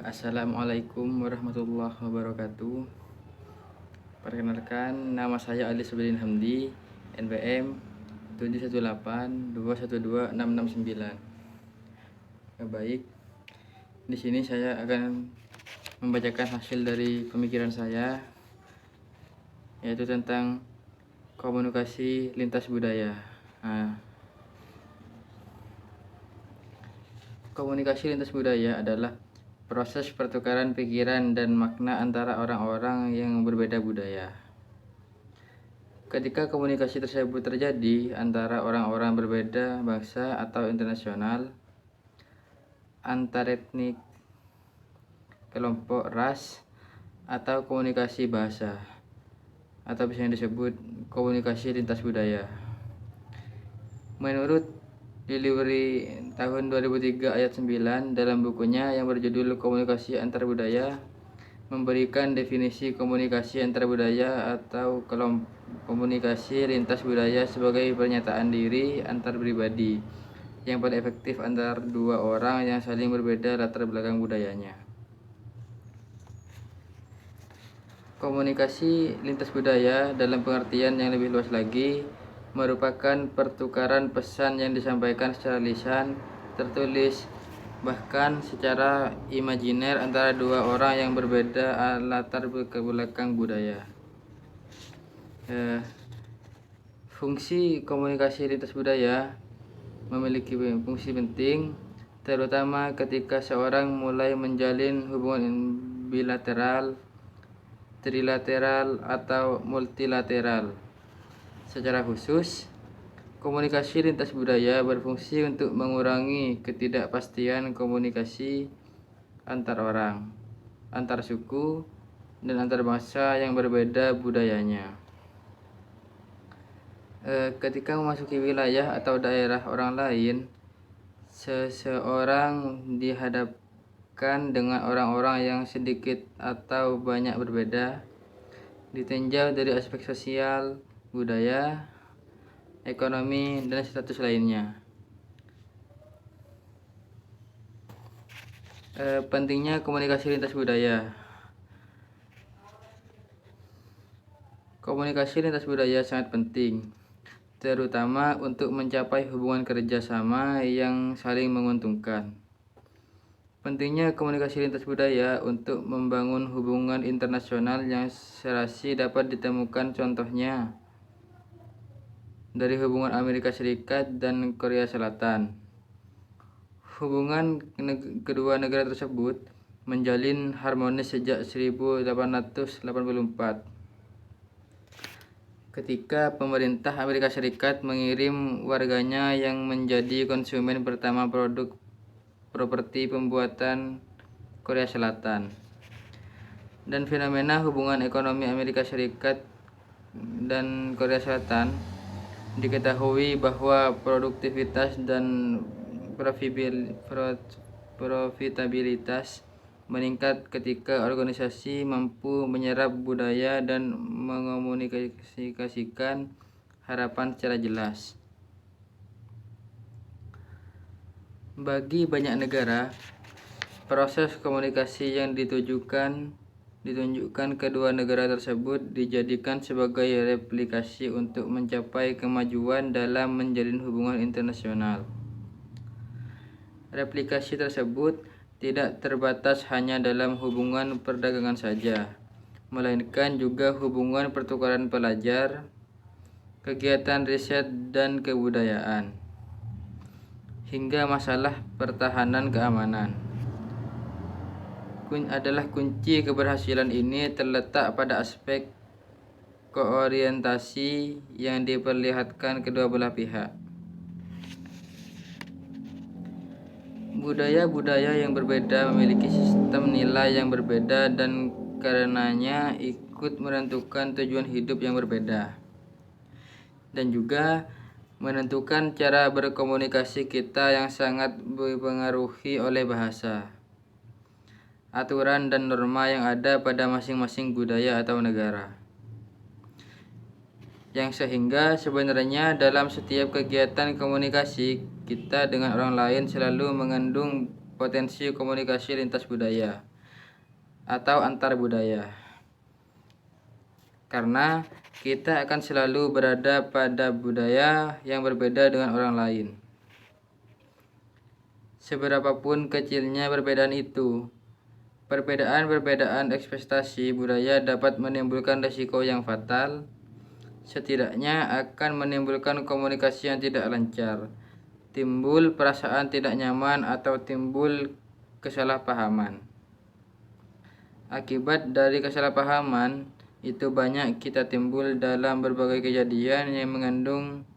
Assalamualaikum warahmatullahi wabarakatuh. Perkenalkan, nama saya Ali Subedin Hamdi, NPM 718212669. Baik, di sini saya akan membacakan hasil dari pemikiran saya, yaitu tentang komunikasi lintas budaya. Komunikasi lintas budaya adalah proses pertukaran pikiran dan makna antara orang-orang yang berbeda budaya. Ketika komunikasi tersebut terjadi antara orang-orang berbeda bangsa atau internasional, antar etnik, kelompok ras, atau komunikasi bahasa, atau bisa disebut komunikasi lintas budaya. Menurut Delivery tahun 2003 ayat 9 dalam bukunya yang berjudul Komunikasi Antar Budaya, memberikan definisi komunikasi antar budaya atau komunikasi lintas budaya sebagai pernyataan diri antar pribadi yang paling efektif antar dua orang yang saling berbeda latar belakang budayanya. Komunikasi lintas budaya dalam pengertian yang lebih luas lagi merupakan pertukaran pesan yang disampaikan secara lisan, tertulis, bahkan secara imajiner antara dua orang yang berbeda latar belakang budaya. Fungsi komunikasi lintas budaya memiliki fungsi penting, terutama ketika seorang mulai menjalin hubungan bilateral, trilateral, atau multilateral. Secara khusus, komunikasi lintas budaya berfungsi untuk mengurangi ketidakpastian komunikasi antar orang, antar suku, dan antar bangsa yang berbeda budayanya. Ketika memasuki wilayah atau daerah orang lain, seseorang dihadapkan dengan orang-orang yang sedikit atau banyak berbeda, ditinjau dari aspek sosial, budaya, ekonomi, dan status lainnya. Pentingnya komunikasi lintas budaya. Komunikasi lintas budaya sangat penting, terutama untuk mencapai hubungan kerjasama yang saling menguntungkan. Pentingnya komunikasi lintas budaya untuk membangun hubungan internasional yang serasi dapat ditemukan contohnya dari hubungan Amerika Serikat dan Korea Selatan. Hubungan kedua negara tersebut menjalin harmonis sejak 1884. Ketika pemerintah Amerika Serikat mengirim warganya yang menjadi konsumen pertama produk properti pembuatan Korea Selatan. Dan fenomena hubungan ekonomi Amerika Serikat dan Korea Selatan, diketahui bahwa produktivitas dan profitabilitas meningkat ketika organisasi mampu menyerap budaya dan mengomunikasikan harapan secara jelas. Bagi banyak negara, proses komunikasi yang ditunjukkan kedua negara tersebut dijadikan sebagai replikasi untuk mencapai kemajuan dalam menjalin hubungan internasional. Replikasi tersebut tidak terbatas hanya dalam hubungan perdagangan saja, melainkan juga hubungan pertukaran pelajar, kegiatan riset dan kebudayaan, hingga masalah pertahanan keamanan. Kunci keberhasilan ini terletak pada aspek koorientasi yang diperlihatkan kedua belah pihak. Budaya-budaya yang berbeda memiliki sistem nilai yang berbeda dan karenanya ikut menentukan tujuan hidup yang berbeda, dan juga menentukan cara berkomunikasi kita yang sangat dipengaruhi oleh bahasa, aturan, dan norma yang ada pada masing-masing budaya atau negara. Yang sehingga sebenarnya dalam setiap kegiatan komunikasi kita dengan orang lain selalu mengandung potensi komunikasi lintas budaya atau antar budaya. Karena kita akan selalu berada pada budaya yang berbeda dengan orang lain. Seberapapun kecilnya perbedaan itu, perbedaan ekspektasi budaya dapat menimbulkan risiko yang fatal. Setidaknya akan menimbulkan komunikasi yang tidak lancar, timbul perasaan tidak nyaman atau timbul kesalahpahaman. Akibat dari kesalahpahaman itu banyak kita timbul dalam berbagai kejadian yang mengandung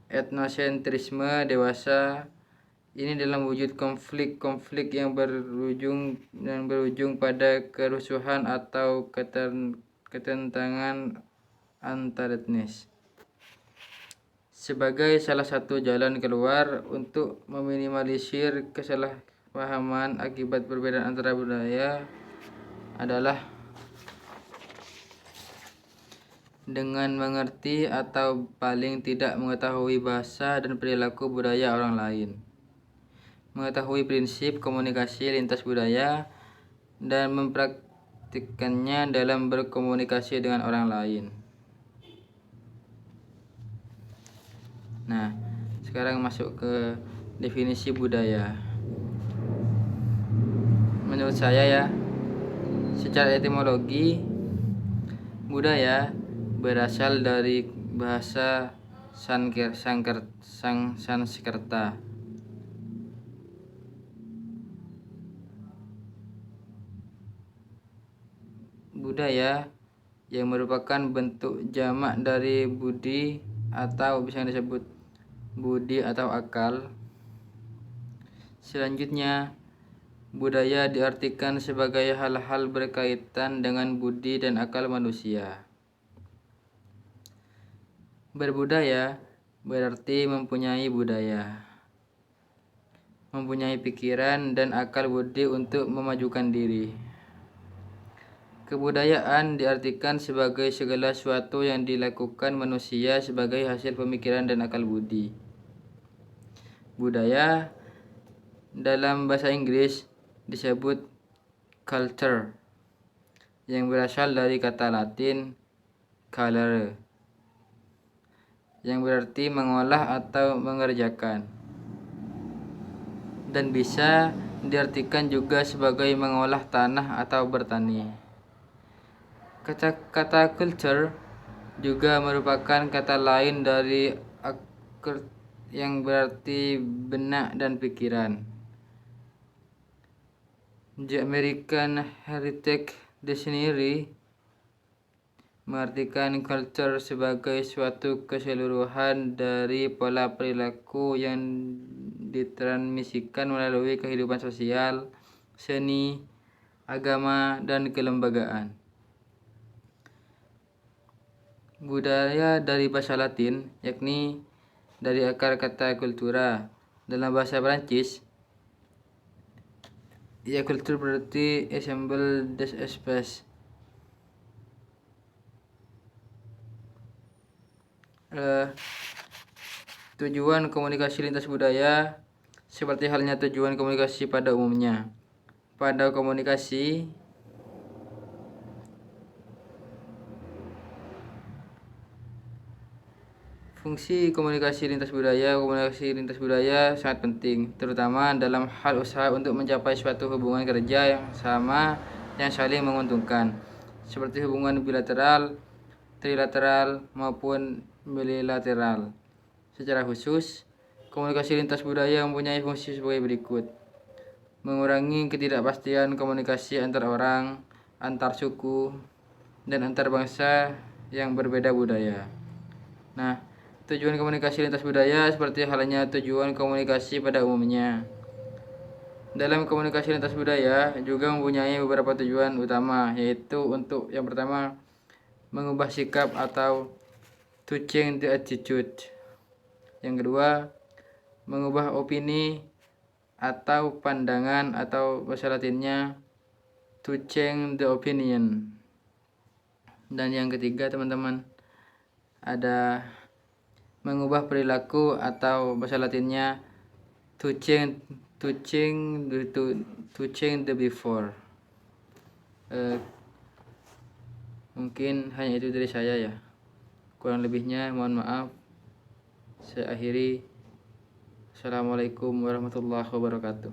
etnosentrisme dewasa. Ini dalam wujud konflik yang berujung pada kerusuhan atau ketentangan antar etnis. Sebagai salah satu jalan keluar untuk meminimalisir kesalahpahaman akibat perbedaan antara budaya adalah dengan mengerti atau paling tidak mengetahui bahasa dan perilaku budaya orang lain, mengetahui prinsip komunikasi lintas budaya, dan mempraktikkannya dalam berkomunikasi dengan orang lain. Nah, sekarang masuk ke definisi budaya. Menurut saya ya, secara etimologi, budaya berasal dari bahasa Sanskerta. Budaya yang merupakan bentuk jamak dari budi atau bisa disebut budi atau akal. Selanjutnya, budaya diartikan sebagai hal-hal berkaitan dengan budi dan akal manusia. Berbudaya berarti mempunyai budaya, mempunyai pikiran dan akal budi untuk memajukan diri. Kebudayaan diartikan sebagai segala sesuatu yang dilakukan manusia sebagai hasil pemikiran dan akal budi. Budaya dalam bahasa Inggris disebut culture, yang berasal dari kata Latin colere, yang berarti mengolah atau mengerjakan, dan bisa diartikan juga sebagai mengolah tanah atau bertani. Kata culture juga merupakan kata lain dari occult yang berarti benak dan pikiran. The American Heritage Dictionary mengartikan culture sebagai suatu keseluruhan dari pola perilaku yang ditransmisikan melalui kehidupan sosial, seni, agama, dan kelembagaan. Budaya dari bahasa Latin, yakni dari akar kata cultura. Dalam bahasa Perancis, culture berarti ensemble des espèces. Tujuan komunikasi lintas budaya seperti halnya tujuan komunikasi pada umumnya. Pada komunikasi, fungsi komunikasi lintas budaya sangat penting, terutama dalam hal usaha untuk mencapai suatu hubungan kerja yang sama yang saling menguntungkan, seperti hubungan bilateral, trilateral, maupun multilateral. Secara khusus, komunikasi lintas budaya mempunyai fungsi sebagai berikut: mengurangi ketidakpastian komunikasi antar orang, antar suku, dan antar bangsa yang berbeda budaya. Nah, tujuan komunikasi lintas budaya seperti halnya tujuan komunikasi pada umumnya. Dalam komunikasi lintas budaya juga mempunyai beberapa tujuan utama, yaitu untuk yang pertama, mengubah sikap atau to change the attitude. Yang kedua, mengubah opini atau pandangan, atau bahasa Latinnya to change the opinion. Dan yang ketiga, teman-teman, ada mengubah perilaku atau bahasa Latinnya to to change the before. Mungkin hanya itu dari saya ya. Kurang lebihnya mohon maaf. Saya akhiri. Assalamualaikum warahmatullahi wabarakatuh.